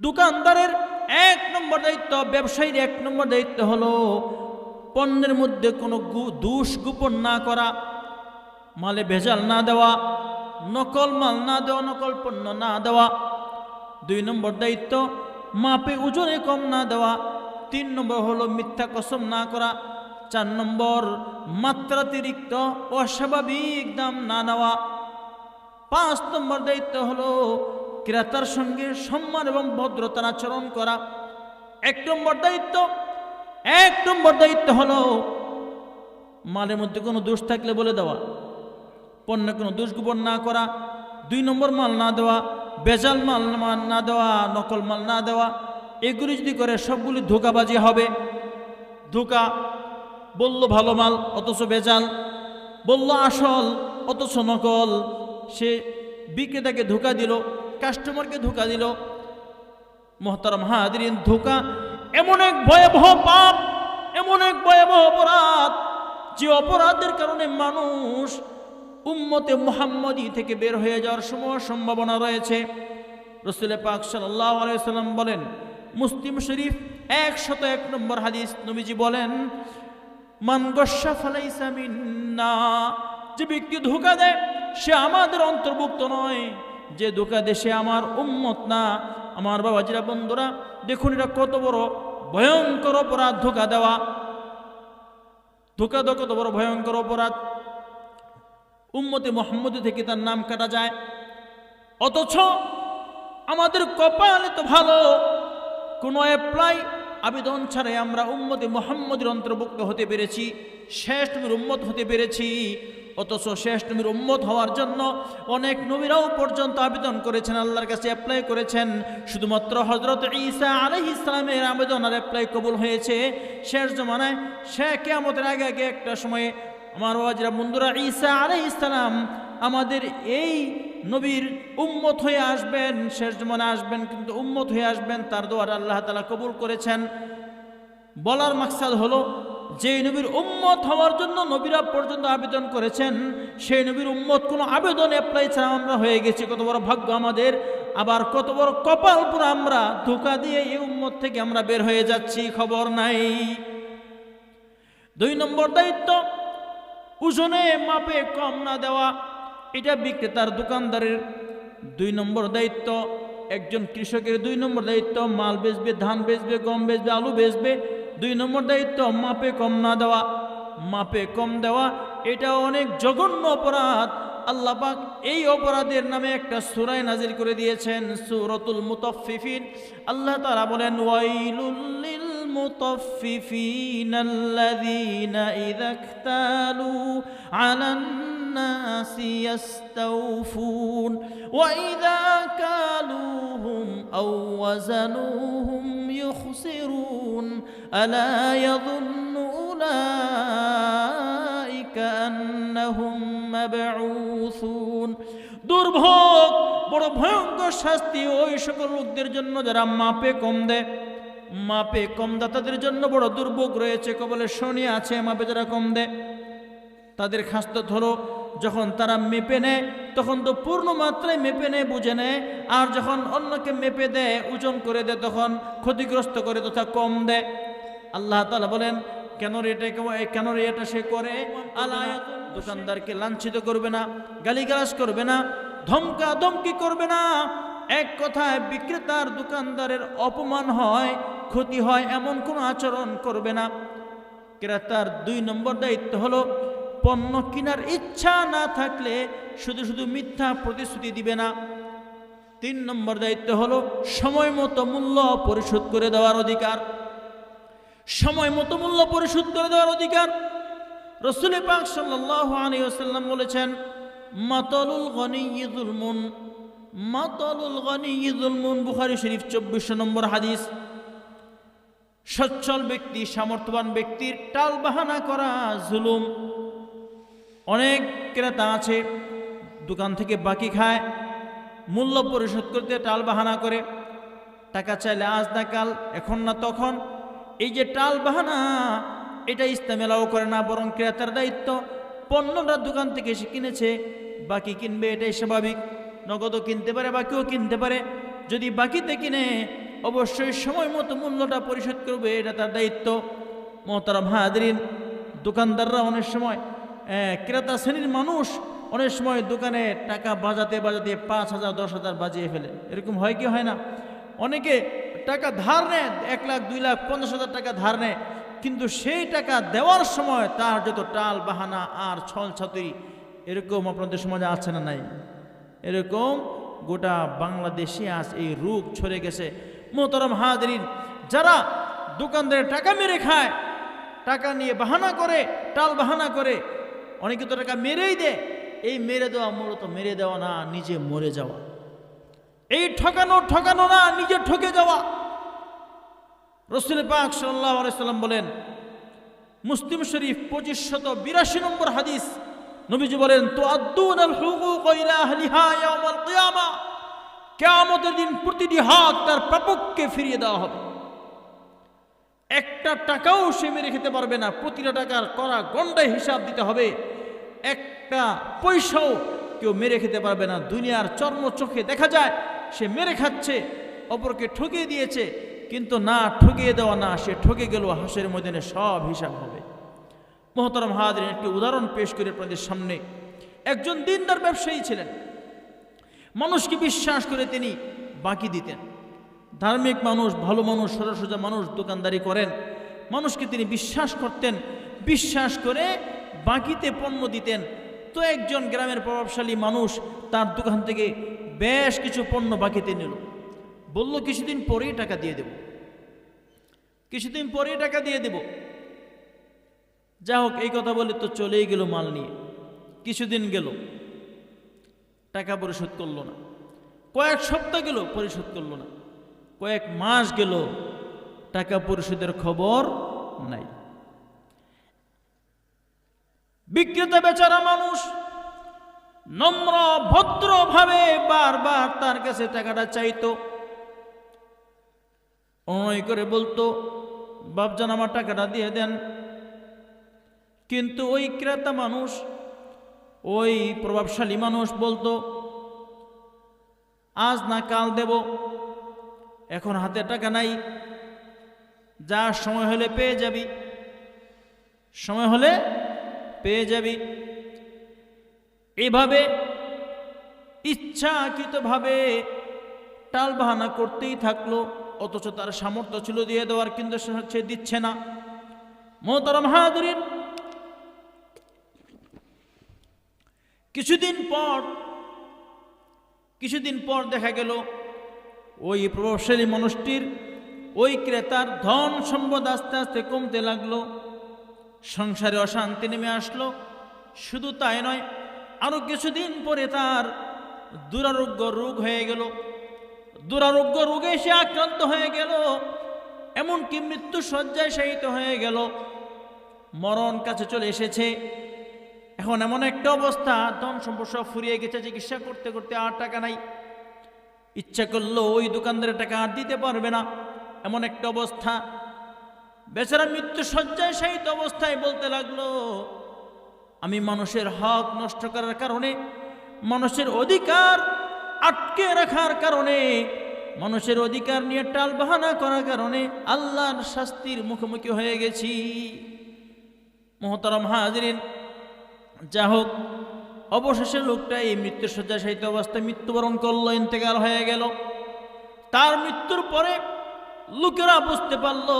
দোকানদারের এক নম্বর দায়িত্ব, ব্যবসায়ীর এক নম্বর দায়িত্ব হলো পণ্যের মধ্যে কোনো দোষ গোপন না করা, মালে ভেজাল না দেওয়া, নকল মাল না দেওয়া, নকল পণ্য না দেওয়া। 2 নম্বর দায়িত্ব মাপে ওজনে কম না দেওয়া। 3 নম্বর হলো মিথ্যা কসম না করা। 4 নম্বর মাত্রাতিরিক্ত অস্বাভাবিক দাম না নেওয়া। 5 নম্বর দায়িত্ব হলো ক্রেতার সঙ্গে সম্মান এবং ভদ্রতার আচরণ করা। 1 নম্বর দায়িত্ব হলো মালের মধ্যে কোনো দোষ থাকলে বলে দেওয়া, পণ্যে কোনো দোষ গোপন না করা। 2 নম্বর মাল না দেওয়া, বেজাল মাল না দেওয়া, নকল মাল না দেওয়া। এগুলি যদি করে সবগুলি ধোঁকাবাজি হবে। ধোঁকা, বলল ভালো মাল অথচ বেজাল, বলল আসল অথচ নকল। সে বিক্রেতাকে ধোঁকা দিল, কাস্টমারকে ধোঁকা দিল। মুহতারাম হাজিরিন, ধোঁকা এমন এক ভয়াবহ পাপ, এমন এক ভয়াবহ অপরাধ, যে অপরাধের কারণে মানুষ উম্মতে মুহাম্মদী থেকে বের হয়ে যাওয়ার সম্ভাবনা রয়েছে। রাসূল পাক সাল্লাল্লাহু আলাইহি ওয়াসাল্লাম বলেন, মুসলিম শরীফ 101 নম্বর হাদিস, নবীজি বলেন, মান গশ্শা ফালাইসা মিন্না, যে ব্যক্তি ধোঁকা দেয় সে আমাদের অন্তর্ভুক্ত নয়। যে ধোঁকা দেয় সে আমার উম্মত না। আমার বাবাজিরা, বন্ধুরা, দেখুন এটা কত বড় ভয়ঙ্কর অপরাধ। ধোঁকা দেওয়া, ধোঁকা দেওয়া কত বড় ভয়ঙ্কর অপরাধ। উম্মতে মুহাম্মদী থেকে তার নাম কাটা যায়। অথচ আমাদের কপালে তো ভালো, কোনো অ্যাপ্লাই আবেদন ছাড়াই আমরা উম্মতে মুহাম্মদীর অন্তর্ভুক্ত হতে পেরেছি, শেষ নবীর উম্মত হতে পেরেছি। অথচ শেষ নবীর উম্মত হওয়ার জন্য অনেক নবীরাও পর্যন্ত আবেদন করেছেন, আল্লাহর কাছে অ্যাপ্লাই করেছেন। শুধুমাত্র হযরত ঈসা আলাইহিস সালামের আবেদন আর অ্যাপ্লাই কবুল হয়েছে শেষ জমানায়। সে কিয়ামতের আগে আগে একটা সময়ে আমার বাবাজিরা, বন্ধুরা, ঈসা আলাইহিস সালাম আমাদের এই নবীর উম্মত হয়ে আসবেন, শেষ জমানায় আসবেন, কিন্তু উম্মত হয়ে আসবেন। তার দোয়া আল্লাহ তাআলা কবুল করেছেন। বলার মাকসাদ হলো, যে নবীর উম্মত হওয়ার জন্য নবীরা পর্যন্ত আবেদন করেছেন, সেই নবীর উম্মত কোনো আবেদন অ্যাপ্লাই ছাড়া আমরা হয়ে গেছি। কত বড় ভাগ্য আমাদের! আবার কত বড় কপাল পুরো, আমরা ধোঁকা দিয়ে এই উম্মত থেকে আমরা বের হয়ে যাচ্ছি, খবর নাই। 2 নম্বর দায়িত্ব, ওজনে মাপে কম না দেওয়া। এটা বিক্রেতার, দোকানদারের 2 নম্বর দায়িত্ব। একজন কৃষকের 2 নম্বর দায়িত্ব, মাল বেচবে, ধান বেচবে, গম বেচবে, আলু বেচবে। 2 নম্বর দায়িত্ব মাপে কম না দেওয়া। মাপে কম দেওয়া এটা অনেক জঘন্য অপরাধ। আল্লাহ পাক এই অপরাধের নামে একটা সূরা নাজিল করে দিয়েছেন, সূরাতুল মুতাফফিফিন। আল্লাহ তাআলা বলেন, ওয়াইলুল লিল মুতাফফিফিনাল্লাযীনা ইযা ইকতালু আলান নাসি ইস্তাওফুন ওয়া ইযা কালুহুম আও ওয়াজানুহুম ইখসিরুন আলা ইয়াযুন্নু উলাইকা আন্নাহুম মাবউসুন। দুর্ভোগ, বড় ভয়ঙ্কর শাস্তি ওই সকল লোকদের জন্য যারা মাপে কম দেয়। মাপে কম দেয় তাদের জন্য বড় দুর্ভোগ রয়েছে, কবলে শনি আছে। মাপে যারা কম দেয় তাদের খাসলত হলো, যখন তারা মেপে নেয় তখন তো পূর্ণ মাত্রায় মেপে নেয়, বুঝে নেয়। আর যখন অন্যকে মেপে দেয়, ওজন করে দেয়, তখন ক্ষতিগ্রস্ত করে তথা কম দেয়। আল্লাহ তাআলা বলেন, কেন রে এটা সে করে? দোকানদারকে লাঞ্ছিত করবে না, গালিগালাজ করবে না, ধমকা ধমকি করবে না। এক কথায় বিক্রেতার, দোকানদারের অপমান হয়, ক্ষতি হয়, এমন কোনো আচরণ করবে না। ক্রেতার 2 নম্বর দায়িত্ব হলো, পণ্য কেনার ইচ্ছা না থাকলে শুধু শুধু মিথ্যা প্রতিশ্রুতি দিবে না। 3 নম্বর দায়িত্ব হলো সময় মতো মূল্য পরিশোধ করে দেওয়ার অধিকার। সময় মতো মূল্য পরিশোধ করে দেওয়ার অধিকার। রাসূল পাক সাল্লাল্লাহু আলাইহি ওয়াসাল্লাম বলেছেন, মাতালুল গনিয়্যি যুলমুন, মাতালুল গনিয়্যি যুলমুন। বুখারী শরীফ 24 নম্বর হাদিস। সচ্ছল ব্যক্তি, সামর্থ্যবান ব্যক্তির টাল বাহানা করা জুলুম। অনেক ক্রেতা আছে দোকান থেকে বাকি খায়, মূল্য পরিশোধ করতে টাল বাহানা করে, টাকা চাইলে আজ না কাল, এখন না তখন। এই যে টাল বাহানা, এটা ইসলাম এলাও করে না, বরং ক্রেতার দায়িত্ব। পণ্যটা দোকান থেকে এসে কিনেছে, বাকি কিনবে, এটাই স্বাভাবিক। নগদও কিনতে পারে, বাকিও কিনতে পারে। যদি বাকিতে কিনে অবশ্যই সময় মতো মূল্যটা পরিশোধ করবে, এটা তার দায়িত্ব। মোহতারাম হাজরিন, দোকানদাররা অনেক সময়, ক্রেতা শ্রেণীর মানুষ অনেক সময় দোকানে টাকা বাজাতে বাজাতে 5,000 10,000 বাজিয়ে ফেলে। এরকম হয় কি হয় না? অনেকে টাকা ধার নেয়, 1 লাখ 2 লাখ 50,000 টাকা ধার নেয়, কিন্তু সেই টাকা দেওয়ার সময় তার যত টাল বাহানা আর ছল ছাতুরি, এরকম আপনাদের সমাজে আছে না নাই? এরকম গোটা বাংলাদেশে আজ এই রূপ ছড়ে গেছে। মোহতারাম হাজরিন, যারা দোকানদারের টাকা মেরে খায়, টাকা নিয়ে বাহানা করে, টাল বাহানা করে, অনেকে তো টাকা মেরেই দেয়। এই মেরে দেওয়া মূলত মেরে দেওয়া না, নিজে মরে যাওয়া। এই ঠকানো না, নিজে ঠকে যাওয়া। রাসূল পাক সাল্লাল্লাহু আলাইহি সাল্লাম বলেন, মুসলিম শরীফ 2582 নম্বর হাদিস, নবীজি বলেন, তুআদ্দুনাল হুকুক ইলা আহলিহা ইয়াউমাল কিয়ামা, কিয়ামতের দিন প্রতিটি হক তার প্রাপককে ফিরিয়ে দেওয়া হবে। একটা টাকাও সে মেরে খেতে পারবে না, প্রতিটা টাকার করা গন্ডায় হিসাব দিতে হবে। একটা পয়সাও কেউ মেরে খেতে পারবে না। দুনিয়ার চর্ম চোখে দেখা যায় সে মেরে খাচ্ছে, অপরকে ঠকিয়ে দিয়েছে, কিন্তু না, ঠকিয়ে দেওয়া না, সে ঠকে গেল, হাসরের ময়দানে সব হিসাব হবে। মোহতারাম হাজরিন, একটি উদাহরণ পেশ করে আপনাদের সামনে। একজন দিনদার ব্যবসায়ী ছিলেন, মানুষকে বিশ্বাস করে তিনি বাকি দিতেন। ধার্মিক মানুষ, ভালো মানুষ, সোজা মানুষ, দোকানদারি করেন, মানুষকে তিনি বিশ্বাস করতেন, বিশ্বাস করে বাকিতে পণ্য দিতেন। তো একজন গ্রামের প্রভাবশালী মানুষ তার দোকান থেকে বেশ কিছু পণ্য বাকিতে নিল, বলল কিছুদিন পরেই টাকা দিয়ে দেব, কিছুদিন পরেই টাকা দিয়ে দেব। যা হোক, এই কথা বলে তো চলেই গেল মাল নিয়ে। কিছুদিন গেল, টাকা পরিশোধ করলো না। কয়েক সপ্তাহ গেল, পরিশোধ করলো না। কয়েক মাস গেল, টাকা পরিশোধের খবর নাই। বিক্রেতা বেচারা মানুষ নম্র ভদ্রভাবে বারবার তার কাছে টাকাটা চাইতো, অনুনয় করে বলতো, বাপজান আমার টাকাটা দিয়ে দেন। কিন্তু ওই ক্রেতা মানুষ, ওই প্রভাবশালী মানুষ বলতো, আজ না কাল দেব, এখন হাতে টাকা নাই, যা সময় হলে পেয়ে যাবি, সময় হলে পেয়ে যাবি। এইভাবে ইচ্ছাকৃতভাবে টাল বাহানা করতেই থাকলো, অথচ তার সামর্থ্য ছিল দিয়ে দেওয়ার, কিন্তু সে দিচ্ছে না। মোহতারাম হাজরিন, কিছুদিন পর দেখা গেল ওই প্রভাবশালী মানুষটির, ওই ক্রেতার ধন সম্পদ আস্তে আস্তে কমতে লাগলো, সংসারে অশান্তি নেমে আসলো। শুধু তাই নয়, আরো কিছুদিন পরে তার দুরারোগ্য রোগ হয়ে গেল। দুরারোগ্য রোগে সে আক্রান্ত হয়ে গেল, এমনকি মৃত্যু শয্যায় শায়িত হয়ে গেল, মরণ কাছে চলে এসেছে। এখন এমন একটা অবস্থা, ধন সম্পদ সব ফুরিয়ে গেছে, চিকিৎসা করতে করতে আর টাকা নাই। ইচ্ছা করলো ওই দোকানদারের টাকা আর দিতে পারবে না, এমন একটা অবস্থা। বেচারা মৃত্যু শয্যায় শায়িত অবস্থায় বলতে লাগলো, আমি মানুষের হক নষ্ট করার কারণে, মানুষের অধিকার আটকে রাখার কারণে, মানুষের অধিকার নিয়ে টাল বাহানা করার কারণে আল্লাহর শাস্তির মুখোমুখি হয়ে গেছি। মোহতারাম হাজরিন, যা হোক, অবশেষে লোকটা এই মৃত্যু শয্যায় শায়িত অবস্থায় মৃত্যুবরণ করলো, ইন্তেকাল হয়ে গেল। তার মৃত্যুর পরে লোকেরা বুঝতে পারলো,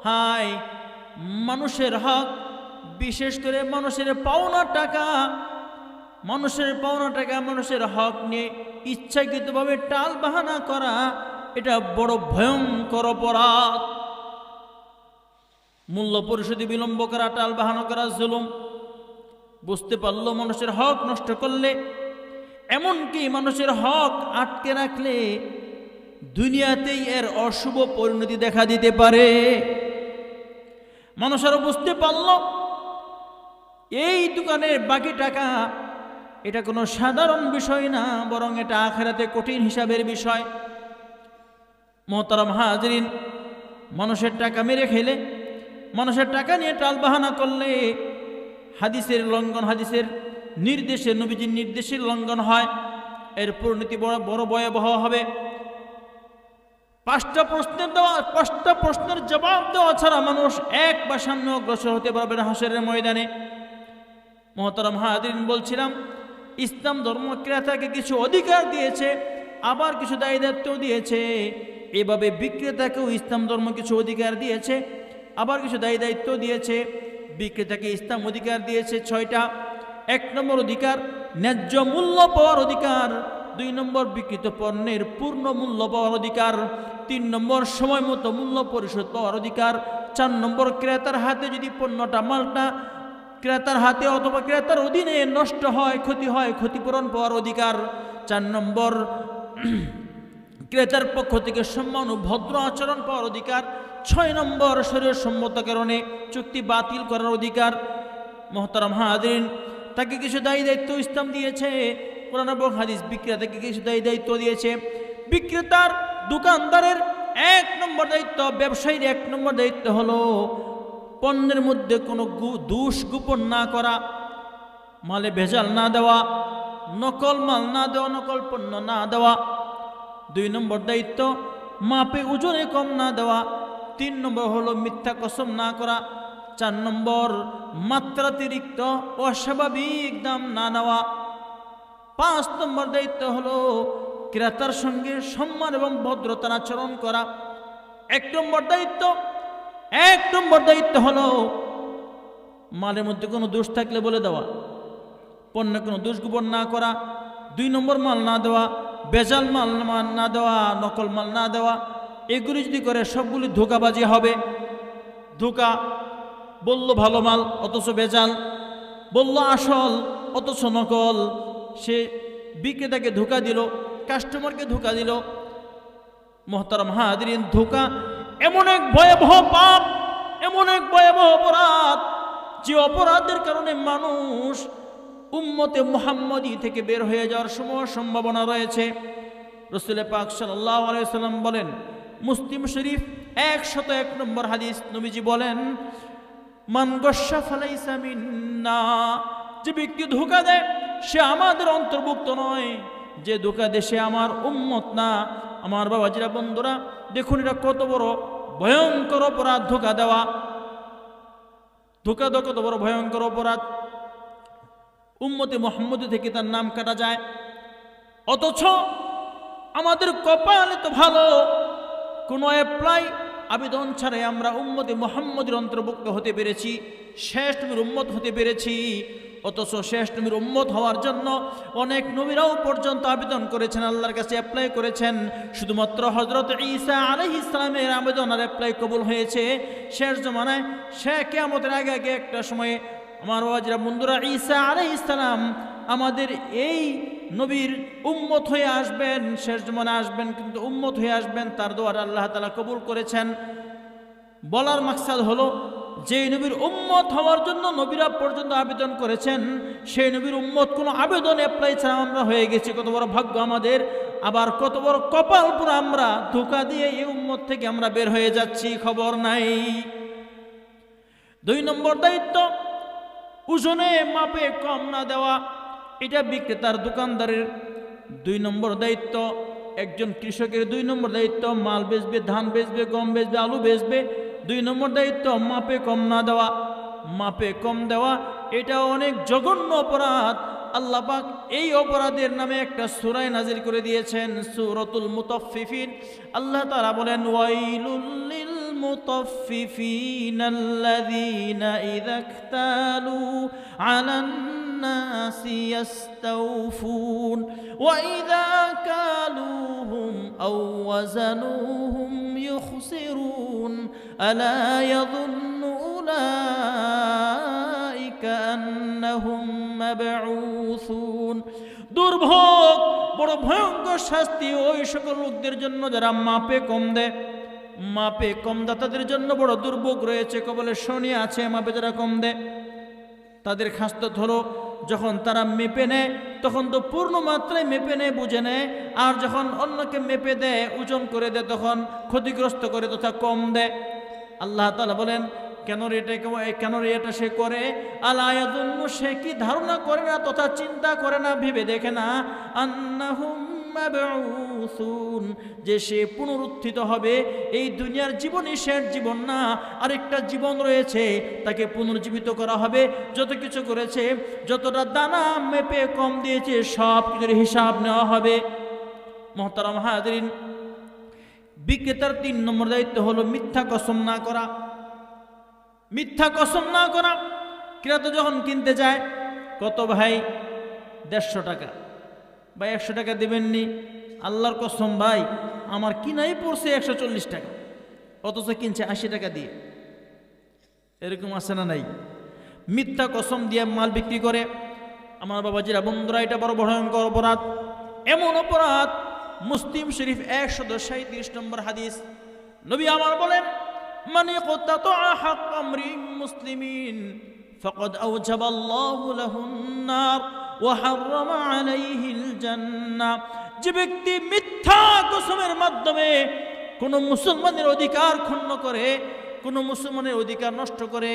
হায়, মানুষের হক, বিশেষ করে মানুষের পাওনা টাকা, মানুষের হক নিয়ে ইচ্ছাকৃতভাবে টাল বাহানা করা, এটা বড় ভয়ঙ্কর অপরাধ। মূল্য পরিশোধে বিলম্ব করা, টাল বাহানা করা জুলুম। বুঝতে পারলো মানুষের হক নষ্ট করলে, এমনকি মানুষের হক আটকে রাখলে দুনিয়াতেই এর অশুভ পরিণতি দেখা দিতে পারে। মানুষেরা বুঝতে পারল এই দোকানের বাকি টাকা এটা কোনো সাধারণ বিষয় না, বরং এটা আখিরাতে কঠিন হিসাবের বিষয়। মোহতারাম হাজরিন, মানুষের টাকা মেরে খেলে, মানুষের টাকা নিয়ে টালবাহানা করলে হাদিসের লঙ্ঘন, হাদিসের নির্দেশে, নবীজির নির্দেশের লঙ্ঘন হয়। এর পরিণতি বড় ভয়াবহ হবে। পাঁচটা প্রশ্নের জবাব দেওয়া ছাড়া মানুষ এক বা সামনে অগ্রসর হতে পারবে না হাসরের ময়দানে। মুহতারাম হাজিরিন, বলছিলাম ইসলাম ধর্ম ক্রেতাকে কিছু অধিকার দিয়েছে, আবার কিছু দায়ী দায়িত্ব দিয়েছে। এভাবে বিক্রেতাকেও ইসলাম ধর্ম কিছু অধিকার দিয়েছে, আবার কিছু দায়ী দায়িত্ব দিয়েছে। বিক্রেতাকে ইসলাম অধিকার দিয়েছে 6টা। 1 নম্বর অধিকার ন্যায্য মূল্য পাওয়ার অধিকার। 2 নম্বর বিক্রিত পণ্যের পূর্ণ মূল্য পাওয়ার অধিকার। 3 নম্বর সময় মতো মূল্য পরিশোধ পাওয়ার অধিকার। 4 নম্বর ক্রেতার হাতে যদি মালটা ক্রেতার হাতে অথবা ক্রেতার অধীনে নষ্ট হয়, ক্ষতি হয়, ক্ষতিপূরণ পাওয়ার অধিকার। 4 নম্বর ক্রেতার পক্ষ থেকে সম্মান ও ভদ্র আচরণ পাওয়ার অধিকার। 6 নম্বর শরীর সম্মত কারণে চুক্তি বাতিল করার অধিকার। মুহতারাম হাজিরিন, তাকে কিছু দায়ী দায়িত্ব ইসলাম দিয়েছে, কোরআন এবং হাদিস। বিক্রেতাকে কিছু দায়ী দায়িত্ব দিয়েছে। বিক্রেতার, দোকানদারের 1 নম্বর দায়িত্ব, ব্যবসায়ীর 1 নম্বর দায়িত্ব হলো পণ্যের মধ্যে কোনো দোষ গোপন না করা, মালে ভেজাল না দেওয়া, নকল মাল না দেওয়া, নকল পণ্য না দেওয়া। 2 নম্বর দায়িত্ব মাপে ওজনে কম না দেওয়া। 3 নম্বর হলো মিথ্যা কসম না করা। 4 নম্বর মাত্রাতিরিক্ত অস্বাভাবিক দাম না নেওয়া। 5 নম্বর দায়িত্ব হলো ক্রেতার সঙ্গে সম্মান এবং ভদ্রতার আচরণ করা। 1 নম্বর দায়িত্ব হলো মালের মধ্যে কোনো দোষ থাকলে বলে দেওয়া, পণ্যে কোনো দোষ গোপন না করা। 2 নম্বর মাল না দেওয়া, ভেজাল মাল না দেওয়া, নকল মাল না দেওয়া। এগুলি যদি করে সবগুলি ধোঁকাবাজি হবে। ধোঁকা, বলল ভালো মাল অথচ ভেজাল, বলল আসল অথচ নকল। সে বিক্রেতাকে ধোঁকা দিল, কাস্টমারকে ধোঁকা দিল। মুহতারাম হাজিরিন, ধোঁকা এমন এক ভয়াবহ পাপ, এমন এক ভয়াবহ অপরাধ, যে অপরাধের কারণে মানুষ উম্মতে মুহাম্মদী থেকে বের হয়ে যাওয়ার সম্ভাবনা রয়েছে। রাসূল পাক সাল্লাল্লাহু আলাইহি ওয়াসাল্লাম বলেন, মুসলিম শরীফ 101 নম্বর হাদিস, নবীজি বলেন, মান গশ্শা ফালাইসা মিন্না, যে ব্যক্তি ধোঁকা দেয় সে আমাদের অন্তর্ভুক্ত নয়। যে ধোঁকা দেয় সে আমার উম্মত না। আমার বাবাজিরা, বন্ধুরা, দেখুন এটা কত বড় ভয়ঙ্কর অপরাধ। ধোঁকা দেওয়া, ধোঁকা দেওয়া কত বড় ভয়ঙ্কর অপরাধ। উম্মতে মুহাম্মদী থেকে তার নাম কাটা যায়। অথচ আমাদের কপালে তো ভালো, কোনো অ্যাপ্লাই আবেদন ছাড়াই আমরা উম্মতে মুহাম্মদীর অন্তর্ভুক্ত হতে পেরেছি, শেষ নবীর উম্মত হতে পেরেছি। অথচ শেষ নবীর উম্মত হওয়ার জন্য অনেক নবীরাও পর্যন্ত আবেদন করেছেন, আল্লাহর কাছে অ্যাপ্লাই করেছেন। শুধুমাত্র হযরত ঈসা আলাইহিস সালামের আবেদন আর অ্যাপ্লাই কবুল হয়েছে শেষ জমানায়। সে কিয়ামতের আগে একটা সময়ে আমার ওয়াজিরা বন্ধুরা, ঈসা আলাইহিস সালাম আমাদের এই নবীর উম্মত হয়ে আসবেন, শেষ জমানায় আসবেন, কিন্তু উম্মত হয়ে আসবেন। তার দোয়াটা আল্লাহ তাআলা কবুল করেছেন। বলার মাকসাদ হলো, যে নবীর উম্মত হওয়ার জন্য নবীরা পর্যন্ত আবেদন করেছেন, সেই নবীর উম্মত কোনো আবেদন অ্যাপ্লাই ছাড়া আমরা হয়ে গেছি। কত বড় ভাগ্য আমাদের! আবার কত বড় কপাল পুরো, আমরা ধোঁকা দিয়ে এই উম্মত থেকে আমরা বের হয়ে যাচ্ছি, খবর নাই। 2 নম্বর দায়িত্ব ওজনে মাপে কম না দেওয়া। এটা বিক্রেতার, দোকানদারের 2 নম্বর দায়িত্ব। একজন কৃষকের 2 নম্বর দায়িত্ব, মাল বেচবে, ধান বেচবে, গম বেচবে, আলু বেচবে। 2 নম্বর দায়িত্ব মাপে কম না দেওয়া। মাপে কম দেওয়া এটা অনেক জঘন্য অপরাধ। আল্লাহ পাক এই অপরাধের নামে একটা সূরা নাজিল করে দিয়েছেন, সূরাতুল মুতাফফিফিন। আল্লাহ তাআলা বলেন, ওয়াইলুল লিল মুতাফফিফিনাল্লাযীনা ইযা ইকতালু আলান নাসি ইস্তাওফুন ওয়া ইযা কালুহুম আও ওয়াজানুহুম ইখসিরুন আলা ইয়াযুন্নু উলাইকা আন্নাহুম মাবউসুন। দুর্ভোগ, বড় ভয়ঙ্কর শাস্তি ওই সকল লোকদের জন্য যারা মাপে কম দেয়। মাপে কম দাতাদের জন্য বড় দুর্ভোগ রয়েছে, কবলে শনি আছে। মাপে যারা কম দেয় তাদের খাসলত হলো, যখন তারা মেপে নেয় তখন তো পূর্ণ মাত্রায় মেপে নেয়, বুঝে নেয়। আর যখন অন্যকে মেপে দেয়, ওজন করে দেয়, তখন ক্ষতিগ্রস্ত করে তথা কম দেয়। আল্লাহ তাআলা বলেন, কেন রে এটা সে করে? আলা ইয়াযুন্নু, সে কি ধারণা করে না তথা চিন্তা করে না, ভেবে দেখে না, আন্নাহুম মাবউসুন, যে সে পুনরুত্থিত হবে। এই দুনিয়ার জীবনই শেষ জীবন না, আরেকটা জীবন রয়েছে, তাকে পুনর্জীবিত করা হবে। যত কিছু করেছে, যতটা দানা মেপে কম দিয়েছে, সব কিছুর হিসাব নেওয়া হবে। মুহতারাম হাজিরিন, বিক্রেতার 3 নম্বর দায়িত্ব হলো মিথ্যা কসম না করা। মিথ্যা কসম না করা। ক্রেতা যখন কিনতে যায়, কত ভাই? 150 টাকা। ভাই 100 টাকা দেবেননি? আল্লাহর কসম ভাই, আমার কিনাই পড়ছে 140 টাকা, অথচ কিনছে 80 টাকা দিয়ে। এরকম আছে না নাই? মিথ্যা কসম দিয়ে মাল বিক্রি করে। আমার বাবাজিরা, বন্ধুরা, এটা বড় ভয়ঙ্কর অপরাধ। এমন অপরাধ, মুসলিম শরীফ 137 নম্বর হাদিস, নবী আমার বলেন, মান ইয়াকতাতা হাক্কা আমরিন মুসলিমিন ফাকাদ আওজাবাল্লাহু লাহুন নার ওয়া হাররামা আলাইহিল জান্নাহ। যে ব্যক্তি মিথ্যা কসমের মাধ্যমে কোন মুসলমানের অধিকার ক্ষুণ্ণ করে, কোন মুসলমানের অধিকার নষ্ট করে,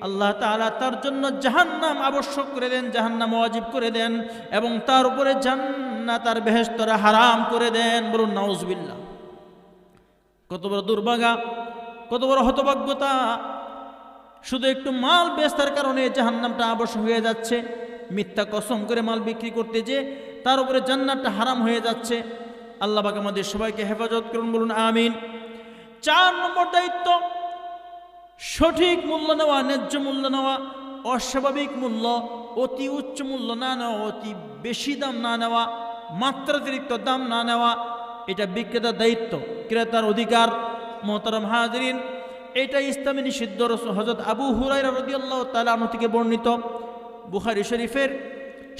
আল্লাহ তাআলা তার জন্য জাহান্নাম আবশ্যক করে দেন, জাহান্নাম ওয়াজিব করে দেন, এবং তার উপরে জান্নাত আর বেহেশতরা হারাম করে দেন। বলুন নাউজুবিল্লাহ। কত বড় দুর্ভাগা, কত বড় হতভাগ্যতা! শুধু একটু মাল বেচতার কারণে জাহান্নামটা আবশ্যক হয়ে যাচ্ছে। মিথ্যা কসম করে মাল বিক্রি করতে যে তার উপরে জান্নাতটা হারাম হয়ে যাচ্ছে। আল্লাহ পাক আমাদের সবাইকে হেফাজত করুন। বলুন আমিন। 4 নম্বর দায়িত্ব, সঠিক মূল্য নেওয়া, ন্যায্য মূল্য নেওয়া। অস্বাভাবিক মূল্য, অতি উচ্চ মূল্য না নেওয়া, অতি বেশি দাম না নেওয়া, মাত্রাতিরিক্ত দাম না নেওয়া, এটা বিক্রেতার দায়িত্ব, ক্রেতার অধিকার। মুহতারাম হাজিরিন, এটা ইসলামী নিষিদ্ধ। হযরত আবু হুরায়রা রাদিয়াল্লাহু তাআলা আনহু থেকে বর্ণিত, বুখারী শরীফের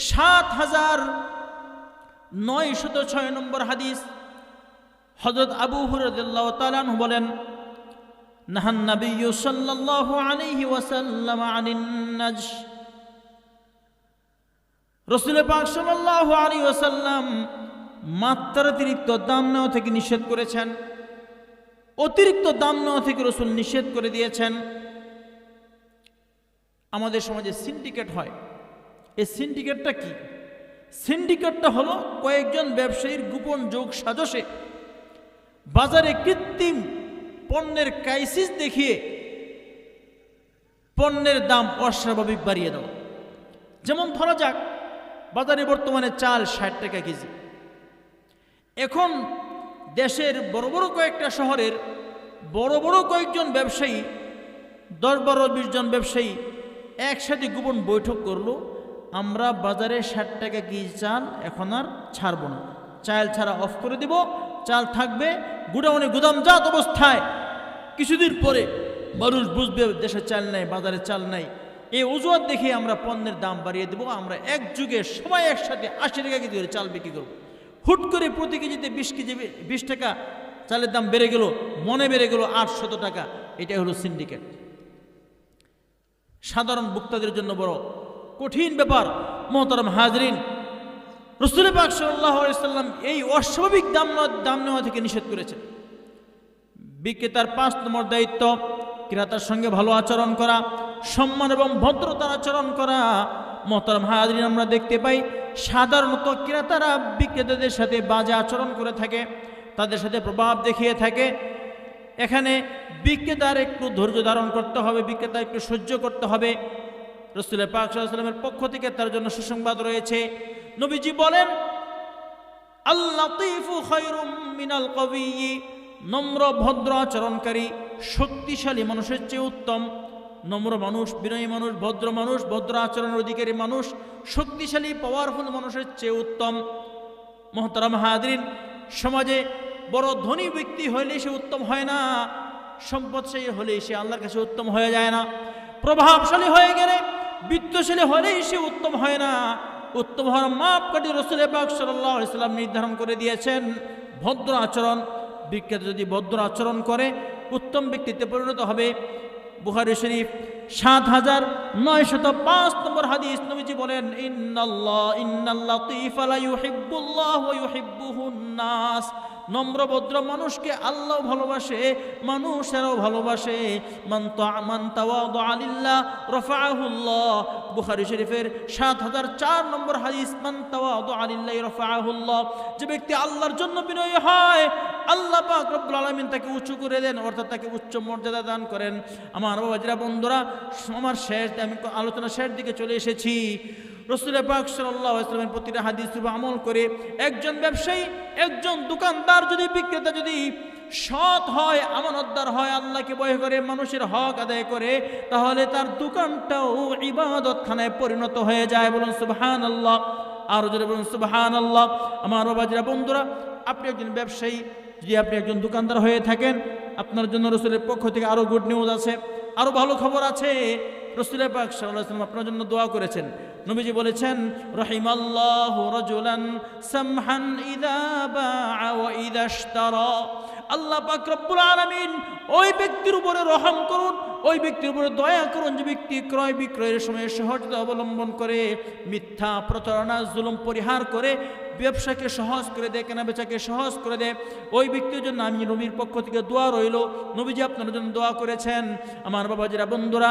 7906 নম্বর হাদিস, হযরত আবু হুরায়রা রাদিয়াল্লাহু তাআলা আনহু বলেন, নাহান নাবিয়্যু সাল্লাল্লাহু আলাইহি ওয়াসাল্লাম আনিন নাজশ। রাসূল পাক সাল্লাল্লাহু আলাইহি ওয়াসাল্লাম মাত্রাতিরিক্ত দাম নেওয়া থেকে নিষেধ করেছেন। অতিরিক্ত দাম নেওয়া থেকে রাসূল নিষেধ করে দিয়েছেন। আমাদের সমাজে সিন্ডিকেট হয়। এই সিন্ডিকেটটা কি? সিন্ডিকেটটা হলো কয়েকজন ব্যবসায়ীর গোপন যোগ সাজসে বাজারে কৃত্রিম পণ্যের ক্রাইসিস দেখিয়ে পণ্যের দাম অস্বাভাবিক বাড়িয়ে দেওয়া। যেমন ধরা যাক, বাজারে বর্তমানে চাল 60 টাকা কেজি। এখন দেশের বড় বড় কয়েকটা শহরের বড় বড় কয়েকজন ব্যবসায়ী, 10-12-20 জন ব্যবসায়ী একসাথে গোপন বৈঠক করলো, আমরা বাজারে 60 টাকা কেজি চাল এখন আর ছাড়বো না, চাল ছাড়া অফ করে দিব, চাল থাকবে গুডাউনে গুদামজাত অবস্থায়। কিছুদিন পরে মানুষ বুঝবে দেশে চাল নাই, বাজারে চাল নাই, এই অজুহাত দেখে আমরা পণ্যের দাম বাড়িয়ে দেবো। আমরা এক যুগে সবাই একসাথে 80 টাকা কেজি চাল বিক্রি করবো। হুট করে প্রতি কেজিতে 20 টাকা চালের দাম বেড়ে গেল, মনে বেড়ে গেল 800 টাকা। এটাই হলো সিন্ডিকেট। সাধারণ ভোক্তাদের জন্য বড় কঠিন ব্যাপার। মুহতারাম হাজিরিন, রাসূল পাক সাল্লাল্লাহু আলাইহি ওয়াসাল্লাম এই অস্বাভাবিক দাম নেওয়া থেকে নিষেধ করেছেন। বিক্রেতার 5 নম্বর দায়িত্ব, ক্রেতার সঙ্গে ভালো আচরণ করা, সম্মান এবং ভদ্রতার আচরণ করা। মুহতারাম হাজিরিন, আমরা দেখতে পাই সাধারণত ক্রেতারা বিক্রেতাদের সাথে বাজে আচরণ করে থাকে, তাদের সাথে প্রভাব দেখিয়ে থাকে। এখানে বিক্রেতার একটু ধৈর্য ধারণ করতে হবে, বিক্রেতা একটু সহ্য করতে হবে। রাসূল পাক সাল্লাল্লাহু আলাইহি ওয়াসাল্লামের পক্ষ থেকে তার জন্য সুসংবাদ রয়েছে। নবীজি বলেন, আল-লাতীফু খায়রুম মিনাল কবিয়্যি, নম্র ভদ্র আচরণকারী শক্তিশালী মানুষের চেয়ে উত্তম। নম্র মানুষ, বিনয়ী মানুষ, ভদ্র মানুষ, ভদ্র আচরণের অধিকারী মানুষ শক্তিশালী পাওয়ারফুল মানুষের চেয়ে উত্তম। মুহতারাম হাজিরিন, সমাজে বড় ধনী ব্যক্তি হইলে সে উত্তম হয় না, সম্পদশালী হলে সে আল্লাহর কাছে উত্তম হয়ে যায় না, প্রভাবশালী হয়ে গেলে, বিত্তশালী হলেই সে উত্তম হয় না। উত্তম হওয়ার মাপকাঠি রাসূল পাক সাল্লাল্লাহু আলাইহি ওয়াসাল্লাম নির্ধারণ করে দিয়েছেন ভদ্র আচরণ। বিক্রেতা যদি ভদ্র আচরণ করে উত্তম ব্যক্তিতে পরিণত হবে। বুখারী শরীফ 7905 নম্বর হাদিস, নবীজি বলেন, ইন্নাল লাতীফা লা ইউহিব্বুল্লাহ ওয়া ইউহিব্বুহুন নাস। নম্রভদ্র মানুষকে আল্লাহ ভালোবাসে, মানুষেরাও ভালোবাসে। মান তাওয়াদা লিল্লাহ রাফাআহুল্লাহ, বুখারী শরীফের ৭০০৪ নম্বর হাদিস। মান তাওয়াদা লিল্লাহি রাফাআহুল্লাহ, যে ব্যক্তি আল্লাহর জন্য বিনয়ী হয়, আল্লাহ পাক রব্বুল আলামিন তাকে উঁচু করে দেন, অর্থাৎ তাকে উচ্চ মর্যাদা দান করেন। আমার বাবাজিরা, বন্ধুরা, আমার আমি আলোচনা শেষ দিকে চলে এসেছি। রাসূল পাক সাল্লাল্লাহু আলাইহি ওয়াসাল্লামের প্রতিটা হাদিস উপর আমল করে একজন ব্যবসায়ী, একজন দোকানদার যদি, বিক্রেতা যদি সৎ হয়, আমানতদার হয়, আল্লাহকে ভয় করে, মানুষের হক আদায় করে, তাহলে তার দোকানটাও ইবাদতখানায় পরিণত হয়ে যায়। বলুন সুবহানাল্লাহ, আর জোরে বলুন সুবহানাল্লাহ। আমার বাবাজিরা, বন্ধুরা, আপনি একজন ব্যবসায়ী, যদি আপনি একজন দোকানদার হয়ে থাকেন, আপনার জন্য রাসূলের পক্ষ থেকে আরো গুড নিউজ আছে, আরো ভালো খবর আছে। রাসূল পাক সাল্লাল্লাহু আলাইহি ওয়াসাল্লাম আপনার জন্য দোয়া করেছেন। নবীজি বলেছেন, রাহিমাল্লাহু রাজুলান সামহান ইযা বাআ ওয়া ইযা ইশতারা। আল্লাহ পাক রব্বুল আলামিন ওই ব্যক্তির উপরে রহম করুন, ওই ব্যক্তির উপরে দয়া করুন যে ব্যক্তি ক্রয় বিক্রয়ের সময় সহজতা অবলম্বন করে, মিথ্যা, প্রতারণা, জুলুম পরিহার করে ব্যবসাকে সহজ করে দেয়, কেনা বেচাকে সহজ করে দেয়। ওই ব্যক্তির জন্য আমি নবীর পক্ষ থেকে দোয়া রইল। নবীজি আপনার জন্য দোয়া করেছেন। আমার বাবাজিরা, বন্ধুরা,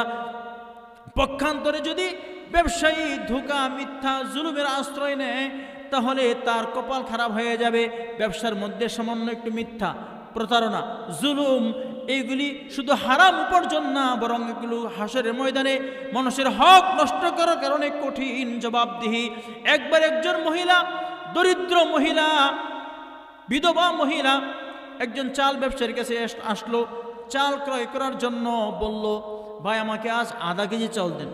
পক্ষান্তরে যদি ব্যবসায়ী ধোঁকা, মিথ্যা, জুলুমের আশ্রয় নেয়, তাহলে তার কপাল খারাপ হয়ে যাবে। ব্যবসার মধ্যে সামান্য একটু মিথ্যা, প্রতারণা, জুলুম, এইগুলি শুধু হারাম উপার্জন না, বরং এগুলো হাসরের ময়দানে মানুষের হক নষ্ট করার কারণে কঠিন জবাবদিহি। একবার একজন মহিলা, দরিদ্র মহিলা, বিধবা মহিলা, একজন চাল ব্যবসায়ীর কাছে আসলো। চাল ক্রয় করার জন্য বলল, ভাই আমাকে আজ আধা কেজি চাউল দেন।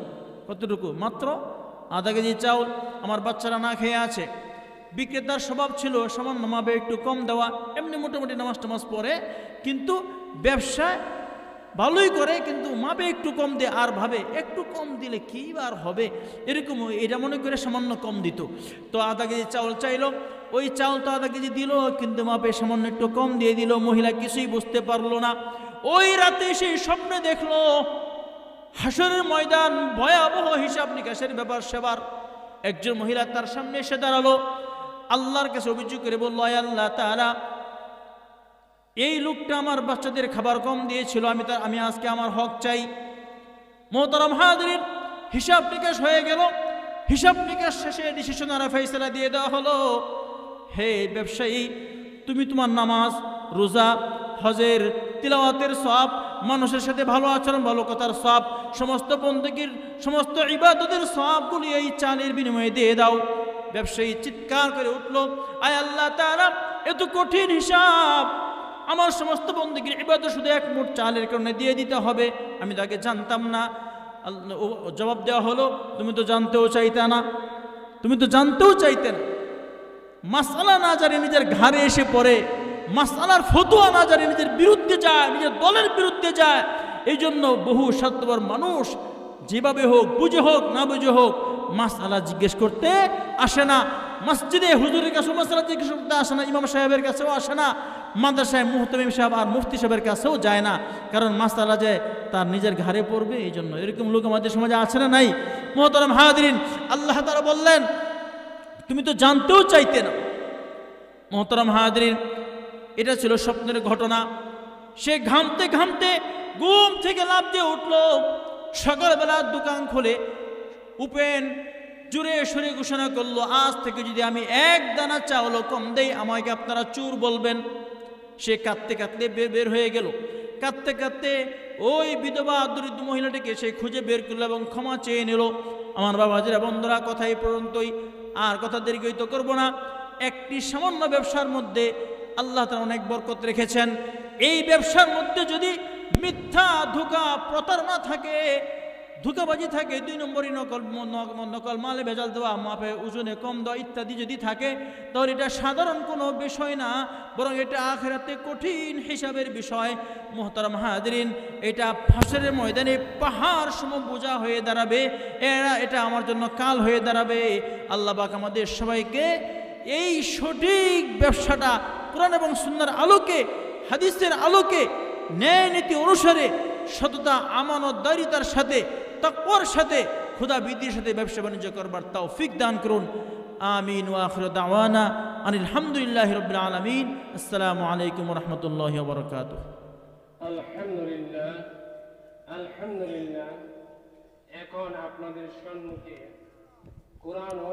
কতটুকু? মাত্র আধা কেজি চাউল, আমার বাচ্চারা না খেয়ে আছে। বিক্রেতার স্বভাব ছিল সামান্য মাপে একটু কম দেওয়া, এমনি মোটামুটি নামাজ টামাজ পড়ে, কিন্তু ব্যবসায় ভালোই করে, কিন্তু মাপে একটু কম দেয়, আর ভাবে একটু কম দিলে কি আর হবে, এরকম এটা মনে করে সামান্য কম দিত। তো আধা কেজি চাউল চাইলো, ওই চাউল তো আধা কেজি দিল, কিন্তু মাপে সামান্য একটু কম দিয়ে দিল। মহিলা কিছুই বুঝতে পারলো না। ওই রাতে সেই স্বপ্নে দেখলো হাসরের ময়দান, ভয়াবহ হিসাব নিকাশের ব্যাপার সেবার। একজন মহিলা তার সামনে এসে দাঁড়ালো, আল্লাহর কাছে অভিযোগ করে বলল, আয় আল্লাহ তাআলা, এই লোকটা আমার বাচ্চাদের খাবার কম দিয়েছিল, আমি আজকে আমার হক চাই। মোহতারাম হাজিরিন, হিসাব নিকাশ হয়ে গেল। হিসাব নিকাশ শেষে ডিসিশন আর ফয়সালা দিয়ে দেওয়া হলো, হে ব্যবসায়ী, তুমি তোমার নামাজ, রোজা, হজের, তিলাওয়াতের সওয়াব, মানুষের সাথে ভালো আচরণ, ভালো কথার সওয়াব, সমস্ত বন্দেগীর, সমস্ত ইবাদতের সওয়াবগুলি এই চালের বিনিময়ে দিয়ে দাও। ব্যবসায়ী চিৎকার করে উঠল, আয় আল্লাহ তাআলা, এত কঠিন হিসাব, আমার সমস্ত বন্দেগীর ইবাদত শুধু এক মুঠ চালের কারণে দিয়ে দিতে হবে? আমি তাকে জানতাম না। জবাব দেওয়া হলো, তুমি তো জানতেও চাইতে না, তুমি তো জানতেও চাইতে না। মাসআলা না জানে নিজের ঘাড়ে এসে পড়ে, মাসআলার ফতোয়া না জানে নিজের বিরুদ্ধে যায়, নিজের দলের বিরুদ্ধে যায়। এই জন্য বহু স্বার্থপর মানুষ যেভাবে হোক, বুঝে হোক না বুঝে হোক, মাসআলা জিজ্ঞেস করতে আসে না। মসজিদে হুজুরের কাছে মাসআলা জিজ্ঞেস করতে আসে না, ইমাম সাহেবের কাছেও আসে না, মাদ্রাসায় মুহতামিম সাহেব আর মুফতি সাহেবের কাছেও যায় না, কারণ মাসআলা যে তার নিজের ঘাড়ে পড়বে এই জন্য। এরকম লোক আমাদের সমাজে আছে না নাই? মুহতারাম হাজিরিন, আল্লাহ তাআলা বললেন, তুমি তো জানতেও চাইতে না। মুহতারাম হাজিরিন, এটা ছিল স্বপ্নের ঘটনা। সে ঘামতে ঘামতে ঘুম থেকে লাফ দিয়ে উঠল। সকালবেলা দোকান খুলে উপেন জুড়ে সরে ঘোষণা করলো, আজ থেকে যদি আমি এক দানা চাউল কম দেই, আমাকে আপনারা চোর বলবেন। সে কাঁদতে কাঁদতে বের হয়ে গেল। কাঁদতে কাঁদতে ওই বিধবা দরিদ্র মহিলাটিকে সে খুঁজে বের করলো এবং ক্ষমা চেয়ে নিল। আমার বাবাজিরা, বন্ধুরা, কথা এই পর্যন্তই, আর কথা দীর্ঘায়িত করব না। একটি সামান্য ব্যবসার মধ্যে আল্লাহ তাআলা অনেক বরকত রেখেছেন। এই ব্যবসার মধ্যে যদি মিথ্যা, ধোঁকা, প্রতারণা থাকে, ধোঁকাবাজি থাকে, 2 নম্বরই নকল মালে ভেজাল দেওয়া, মাপে ওজনে কম দেওয়া ইত্যাদি যদি থাকে, তাহলে এটা সাধারণ কোনো বিষয় না, বরং এটা আখিরাতে কঠিন হিসাবের বিষয়। মুহতারাম হাজিরিন, এটা হাসরের ময়দানে পাহাড় সম বোঝা হয়ে দাঁড়াবে। এটা আমার জন্য কাল হয়ে দাঁড়াবে। আল্লাহ পাক আমাদের সবাইকে এই সঠিক ব্যবসাটা কোরআন এবং সুন্নাহর আলোকে, হাদিসের আলোকে, ন্যায় নীতি অনুসারে, সততা, আমানতদারিতার সাথে, তাকওয়ার সাথে, খোদা ভীতির সাথে ব্যবসা বাণিজ্য করবার তৌফিক দান করুন। আমিন। ওয়া আখিরু দাওয়ানা আনিল হামদুলিল্লাহি রাব্বিল আলামিন। আসসালামু আলাইকুম ওয়া রাহমাতুল্লাহি ওয়া বারাকাতুহু। আলহামদুলিল্লাহ, আলহামদুলিল্লাহ। এখন আপনাদের সম্মুখে কোরআন ও